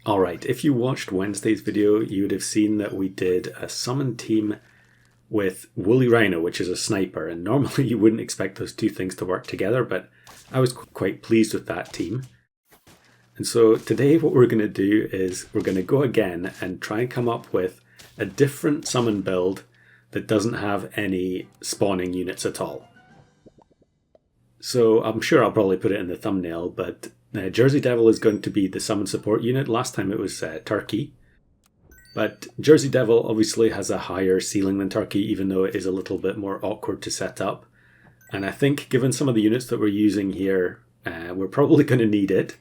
Alright, if you watched Wednesday's video, you would have seen that we did a summon team with Woolly Rhino, which is a sniper, and normally you wouldn't expect those two things to work together, but I was quite pleased with that team. And so today what we're going to do is we're going to go again and try and come up with a different summon build that doesn't have any spawning units at all. So I'm sure I'll probably put it in the thumbnail, but Jersey Devil is going to be the summon support unit. Last time it was Turkey. But Jersey Devil obviously has a higher ceiling than Turkey, even though it is a little bit more awkward to set up. And I think given some of the units that we're using here, we're probably going to need it.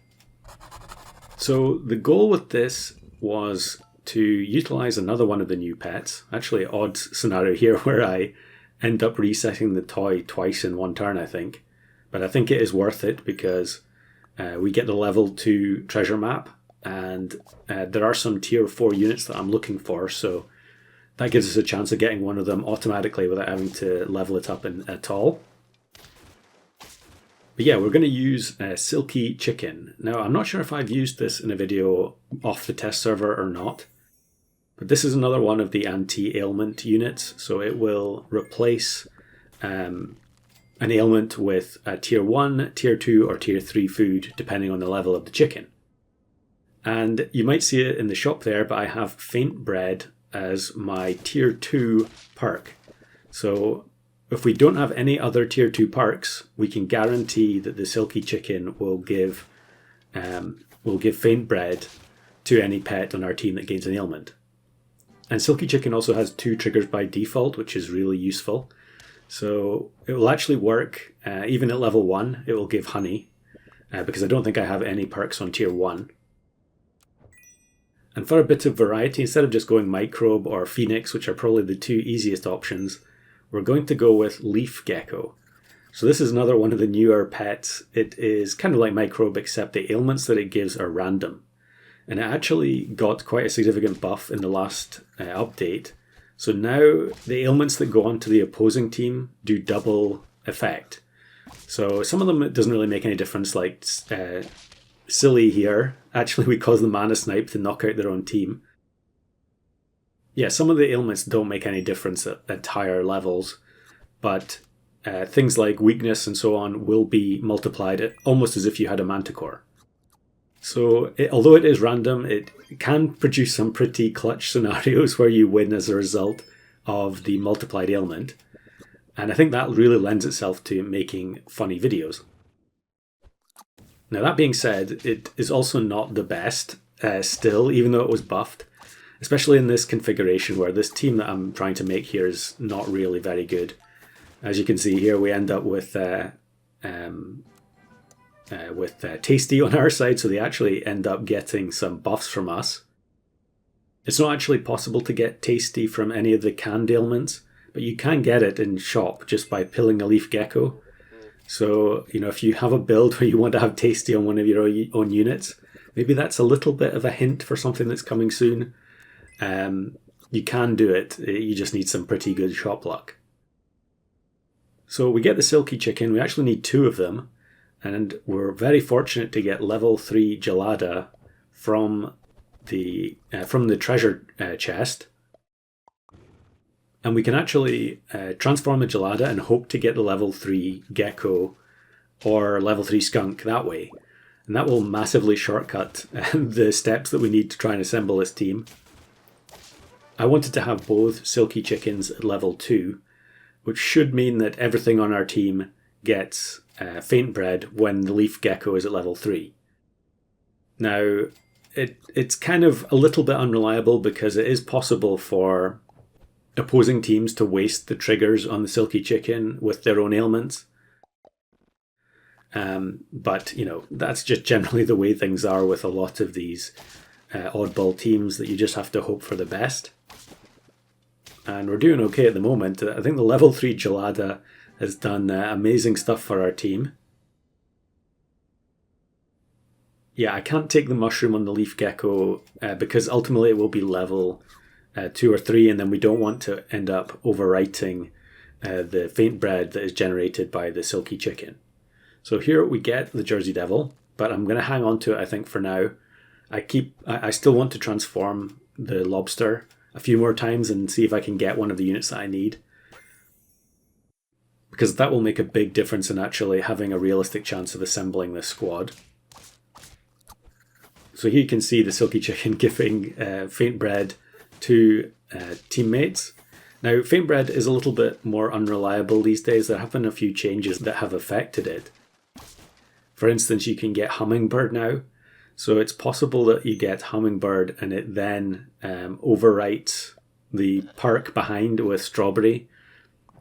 So the goal with this was to utilize another one of the new pets. Actually, odd scenario here where I end up resetting the toy twice in one turn, I think. But I think it is worth it because we get the level 2 treasure map, and there are some tier 4 units that I'm looking for, so that gives us a chance of getting one of them automatically without having to level it up at all. But yeah, we're going to use Silky Chicken. Now, I'm not sure if I've used this in a video off the test server or not, but this is another one of the anti-ailment units, so it will replace an ailment with a tier 1, tier 2 or tier 3 food depending on the level of the chicken. And you might see it in the shop there, but I have Faint Bread as my tier 2 perk. So if we don't have any other tier 2 perks, we can guarantee that the Silky Chicken will give Faint Bread to any pet on our team that gains an ailment. And Silky Chicken also has 2 triggers by default, which is really useful. So it will actually work, even at level 1, it will give honey, because I don't think I have any perks on tier 1. And for a bit of variety, instead of just going Microbe or Phoenix, which are probably the 2 easiest options, we're going to go with Leaf Gecko. So this is another one of the newer pets. It is kind of like Microbe, except the ailments that it gives are random. And it actually got quite a significant buff in the last update. So now the ailments that go on to the opposing team do double effect. So some of them it doesn't really make any difference, like Silly here. Actually, we cause the Mana Snipe to knock out their own team. Yeah, some of the ailments don't make any difference at higher levels, but things like weakness and so on will be multiplied almost as if you had a Manticore. So although it is random, it can produce some pretty clutch scenarios where you win as a result of the multiplied ailment. And I think that really lends itself to making funny videos. Now that being said, it is also not the best still, even though it was buffed. Especially in this configuration where this team that I'm trying to make here is not really very good. As you can see here, we end up with Tasty on our side, so they actually end up getting some buffs from us. It's not actually possible to get Tasty from any of the canned ailments, but you can get it in shop just by pilling a Leaf Gecko. So, if you have a build where you want to have Tasty on one of your own units, maybe that's a little bit of a hint for something that's coming soon. You can do it, you just need some pretty good shop luck. So we get the Silky Chicken, we actually need 2 of them. And we're very fortunate to get level 3 Gelada from the treasure chest. And we can actually transform a Gelada and hope to get the level 3 Gecko or level 3 Skunk that way. And that will massively shortcut the steps that we need to try and assemble this team. I wanted to have both Silky Chickens at level 2, which should mean that everything on our team gets Faint Bread when the Leaf Gecko is at level 3. Now, it's kind of a little bit unreliable because it is possible for opposing teams to waste the triggers on the Silky Chicken with their own ailments. But, that's just generally the way things are with a lot of these oddball teams, that you just have to hope for the best. And we're doing okay at the moment. I think the level 3 Gelada has done amazing stuff for our team. Yeah, I can't take the mushroom on the Leaf Gecko because ultimately it will be level 2 or 3, and then we don't want to end up overwriting the Faint Bread that is generated by the Silky Chicken. So here we get the Jersey Devil, but I'm going to hang on to it, I think, for now. I still want to transform the lobster a few more times and see if I can get one of the units that I need, because that will make a big difference in actually having a realistic chance of assembling this squad. So here you can see the Silky Chicken giving Faint Bread to teammates. Now, Faint Bread is a little bit more unreliable these days. There have been a few changes that have affected it. For instance, you can get Hummingbird now. So it's possible that you get Hummingbird and it then overwrites the perk behind with Strawberry,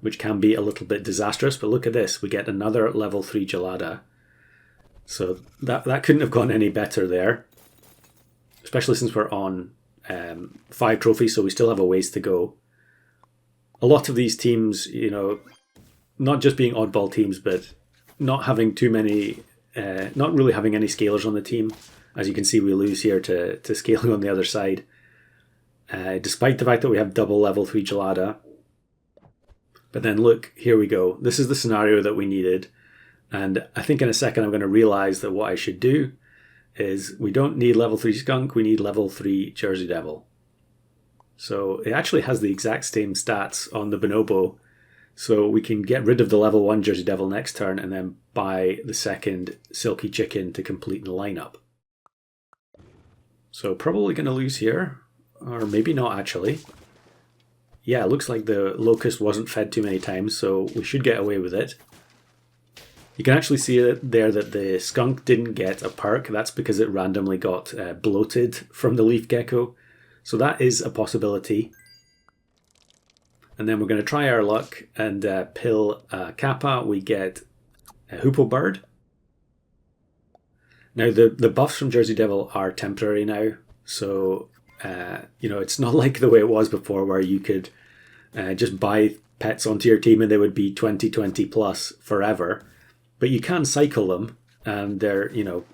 which can be a little bit disastrous. But look at this, we get another level 3 Gelada. So that couldn't have gone any better there, especially since we're on 5 trophies, so we still have a ways to go. A lot of these teams, you know, not just being oddball teams, but not having too many, not really having any scalers on the team. As you can see, we lose here to scaling on the other side, despite the fact that we have double level 3 Gelada. But then look, here we go. This is the scenario that we needed. And I think in a second I'm going to realize that what I should do is we don't need level 3 Skunk, we need level 3 Jersey Devil. So it actually has the exact same stats on the Bonobo. So we can get rid of the level 1 Jersey Devil next turn and then buy the second Silky Chicken to complete the lineup. So probably going to lose here, or maybe not actually. Yeah, it looks like the Locust wasn't fed too many times, so we should get away with it. You can actually see it there that the Skunk didn't get a perk. That's because it randomly got bloated from the Leaf Gecko. So that is a possibility. And then we're going to try our luck and pill Kappa. We get a Hoople Bird. Now the buffs from Jersey Devil are temporary now. So, you know, it's not like the way it was before where you could just buy pets onto your team and they would be 2020 plus forever. But you can cycle them, and they're, you know,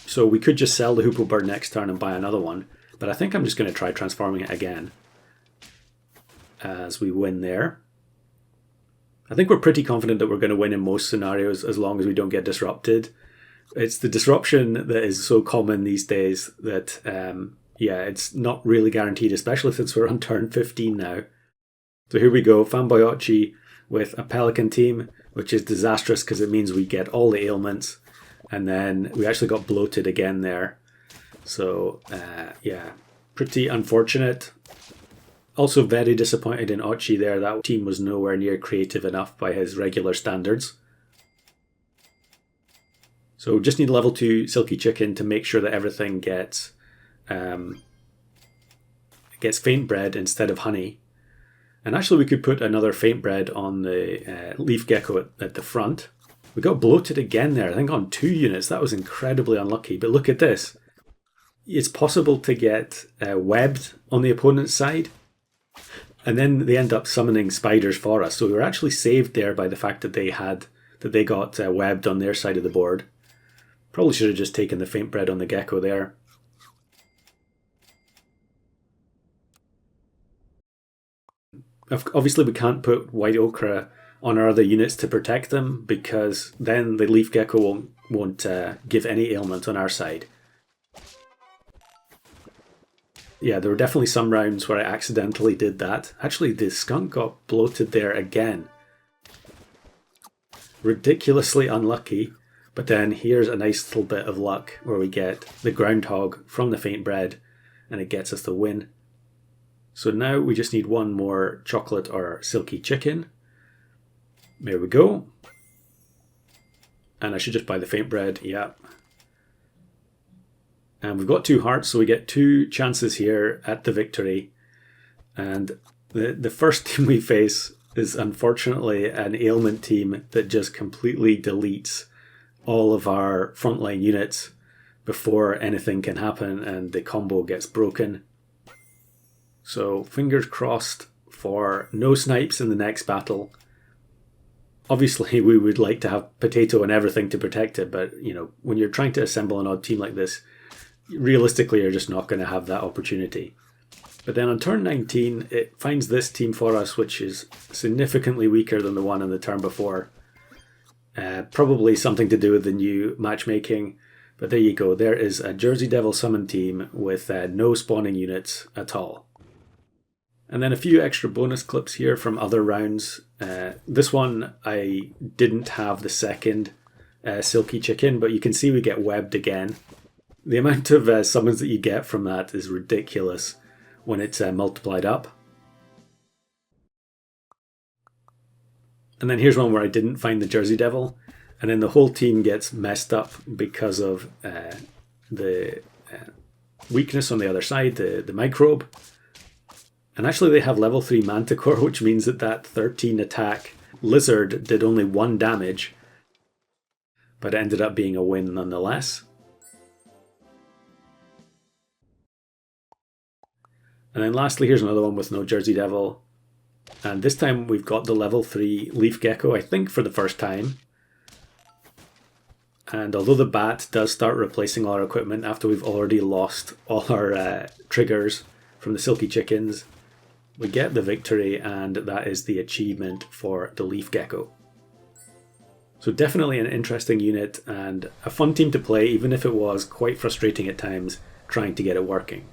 so we could just sell the Hoople Bird next turn and buy another one. But I think I'm just going to try transforming it again as we win there. I think we're pretty confident that we're going to win in most scenarios as long as we don't get disrupted. It's the disruption that is so common these days that, yeah, it's not really guaranteed, especially since we're on turn 15 now. So here we go, Fanboy Ochi with a Pelican team, which is disastrous because it means we get all the ailments, and then we actually got bloated again there. So, yeah, pretty unfortunate. Also very disappointed in Ochi there. That team was nowhere near creative enough by his regular standards. So just need level 2 Silky Chicken to make sure that everything gets Faint Bread instead of honey. And actually we could put another Faint Bread on the Leaf Gecko at the front. We got bloated again there, I think on 2 units. That was incredibly unlucky. But look at this. It's possible to get webbed on the opponent's side. And then they end up summoning spiders for us. So we were actually saved there by the fact that they got webbed on their side of the board. Probably should have just taken the Faint Bread on the Gecko there. Obviously we can't put White Ochre on our other units to protect them, because then the Leaf Gecko won't give any ailment on our side. Yeah, there were definitely some rounds where I accidentally did that. Actually, the Skunk got bloated there again. Ridiculously unlucky, but then here's a nice little bit of luck where we get the Groundhog from the Faint Bread and it gets us the win. So now we just need one more chocolate or Silky Chicken. There we go. And I should just buy the Faint Bread, yeah. And we've got 2 hearts, so we get 2 chances here at the victory. And the first team we face is unfortunately an ailment team that just completely deletes all of our frontline units before anything can happen and the combo gets broken. So fingers crossed for no snipes in the next battle. Obviously we would like to have Potato and everything to protect it, but you know, when you're trying to assemble an odd team like this, realistically you're just not going to have that opportunity. But then on turn 19 it finds this team for us, which is significantly weaker than the one in the turn before. Probably something to do with the new matchmaking. But there you go, there is a Jersey Devil summon team with no spawning units at all. And then a few extra bonus clips here from other rounds. This one I didn't have the second Silky Chicken, but you can see we get webbed again. The amount of summons that you get from that is ridiculous when it's multiplied up. And then here's one where I didn't find the Jersey Devil, and then the whole team gets messed up because of the weakness on the other side, the microbe. And actually they have level 3 Manticore, which means that 13 attack lizard did only 1 damage, but it ended up being a win nonetheless. And then lastly, here's another one with no Jersey Devil. And this time we've got the level 3 Leaf Gecko, I think for the first time. And although the bat does start replacing all our equipment after we've already lost all our triggers from the Silky Chickens, we get the victory, and that is the achievement for the Leaf Gecko. So definitely an interesting unit and a fun team to play, even if it was quite frustrating at times trying to get it working.